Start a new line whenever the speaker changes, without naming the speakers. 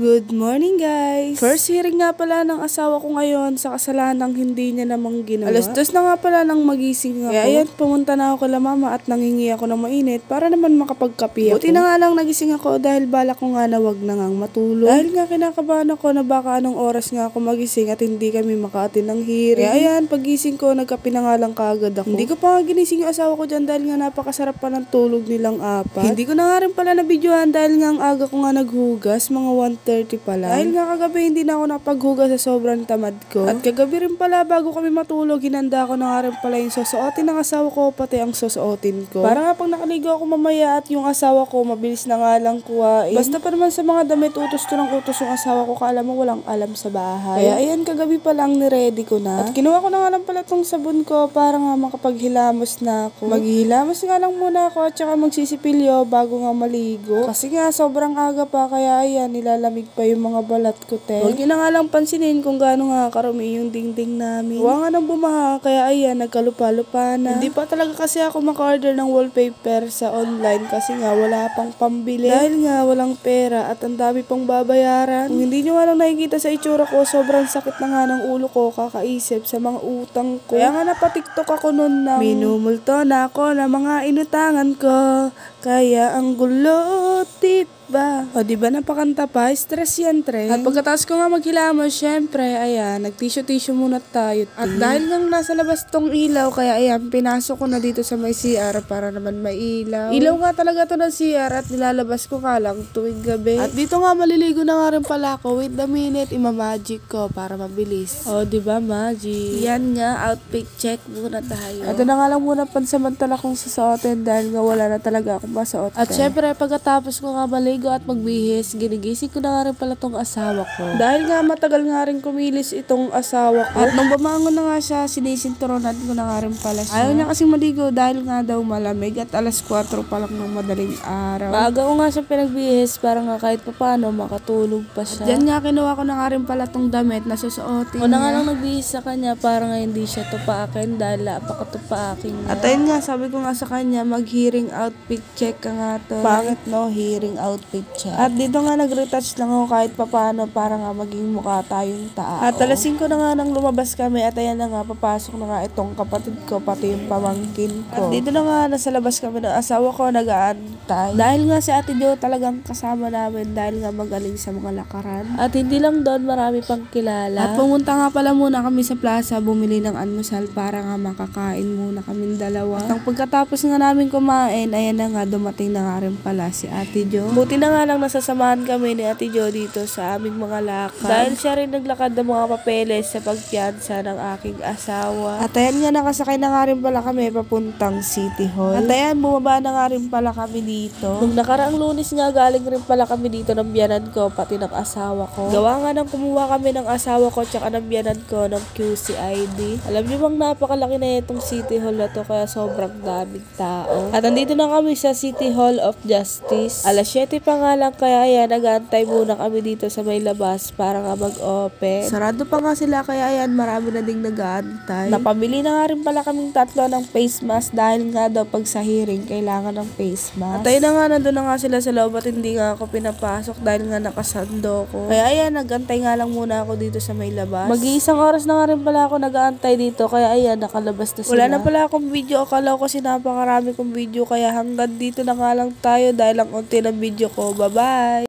Good morning guys! First hearing nga pala ng asawa ko ngayon sa kasalanang hindi niya namang ginawa. Alas 2 na nga pala nang magising ako. Kaya ayan, pumunta na ako kala mama at nangingi ako ng mainit para naman makapagkape ako. Buti na nga lang nagising ako dahil balak ko nga na wag na ngang matulog. Dahil nga kinakabahan ako na baka anong oras nga ako magising at hindi kami makaatin ng hearing. Kaya ayan, pagising ko nagkape na nga lang kaagad ako. Hindi ko pa nga ginising yung asawa ko dyan dahil nga napakasarap pa ng tulog nilang apat. Hindi ko na nga rin pala nabidyohan dahil nga ang aga ko nga naghugas, mga 1:30 pa lang. Dahil nga kagabi hindi na ako napaghugas sa sobrang tamad ko. At kagabi rin pala bago kami matulog, hinanda ko na nga rin pala yung susuotin ng asawa ko pati ang susuotin ko. Para nga pag nakaligo ako mamaya at yung asawa ko mabilis na nga lang kuhain. Basta pa naman sa mga damit utos to ng utos yung asawa ko, kala mo walang alam sa bahay. Kaya ayan, kagabi pa lang niready ko na. At kinuha ko na nga lang pala tong sabon ko para nga makapaghilamos na ako. Maghihilamos nga lang muna ako at saka magsisipilyo bago nga maligo. Kasi nga sobrang aga pa kaya ayan, nilalamig pa yung mga balat ko, te. Huwag nyo na nga lang pansinin kung gaano nga karumi yung dingding namin. Huwag nga nang bumaha, kaya ayan, nagkalupa-lupa na. Hindi pa talaga kasi ako maka-order ng wallpaper sa online kasi nga wala pang pambili. Dahil nga walang pera at ang dami pang babayaran. Kung hindi nyo nga lang nakikita sa itsura ko, sobrang sakit na nga ng ulo ko kakaisip sa mga utang ko. Kaya nga napatiktok ako nun na minumulto na ako na mga inutangan ko. Kaya ang gulo, diba? O diba napakanta pa? Stress yan, tre. At pagkatapos ko nga maghilamos, syempre, ayan, nag-tissue muna tayo. At dahil nang nasa labas tong ilaw, kaya ayan, pinasok ko na dito sa may CR para naman may ilaw. Ilaw nga talaga to ng CR at nilalabas ko ka lang tuwing gabi. At dito nga maliligo na nga rin pala ako. Wait a minute, ima-magic ko para mabilis. O diba, magic? Yan nga, outfit check muna tayo. Ito na nga lang muna pansamantala kong susuotin dahil nga wala na talaga akong masuot. At syempre, pagkatapos ko nga maligo at magbihis, ginigising ko na nga rin pala tong asawa ko. Dahil nga matagal nga rin kumilis itong asawa ko. At nung bumangon na nga siya, sinisinturonan ko na nga rin pala siya. Ayaw niya kasing maligo dahil nga daw malamig at alas 4 pa lang ng madaling araw. Maaga ko nga siya pinagbihis para nga kahit paano makatulog pa siya. At dyan nga kinuha ko na nga rin pala tong damit na susuotin. Una nga lang nagbihis sa kanya para nga hindi siya tupaakin dahil napakatupaakin niya. At ayun nga, sabi ko nga sa kanya, mag-hearing outfit check ka nga to. Bakit no? Hearing outfit check. At dito nga nag-retouch lang ako kahit papano para nga maging mukha tayong tao. At alasin ko na nga nang lumabas kami at ayan na nga, papasok na nga itong kapatid ko pati yung pamangkin ko. At dito na nga nasa labas kami ng asawa ko nag-aantay. Dahil nga si Ate Jo talagang kasama namin dahil nga magaling sa mga lakaran. At hindi lang doon, marami pang kilala. At pumunta nga pala muna kami sa plaza bumili ng almusal para nga makakain muna kaming dalawa. At ang pagkatapos nga namin kumain, ayan na nga, dumating na nga rin pala si Ate Jo. Buti na nga lang nasasamahan kami ni Ate Jo dito sa aming mga lakad. Dahil siya rin naglakad ng mga papeles sa pagpiyansa ng aking asawa. At ayan nga, nakasakay na nga rin pala kami papuntang City Hall. At ayan, bumaba na nga rin pala kami dito. Nung nakaraang Lunes nga, galing rin pala kami dito ng biyanan ko pati ng asawa ko. Gawa nga nang kumuha kami ng asawa ko tsaka ng biyanan ko ng QCID. Alam niyo bang napakalaki na itong City Hall na to kaya sobrang daming tao. At andito na kami sa City Hall of Justice. Alas 7 pa nga lang kaya ayan, nag-aantay muna kami dito sa may labas para nga mag-open. Sarado pa nga sila kaya ayan, marami na ding nag-aantay. Napamili na nga rin pala kaming tatlo ng face mask dahil nga daw pag sa hearing kailangan ng face mask. At ayun na nga, nandun na nga sila sa loob at hindi nga ako pinapasok dahil nga nakasando ko. Kaya ayan, nag-antay nga lang muna ako dito sa may labas. Mag-iisang oras na nga rin pala ako nag-aantay dito kaya ayan, nakalabas na sila. Wala na pala akong video, akala ko kasi napakarami kong video kaya hanggang dito na nga lang tayo dahil ang unti ng video ko. Bye-bye!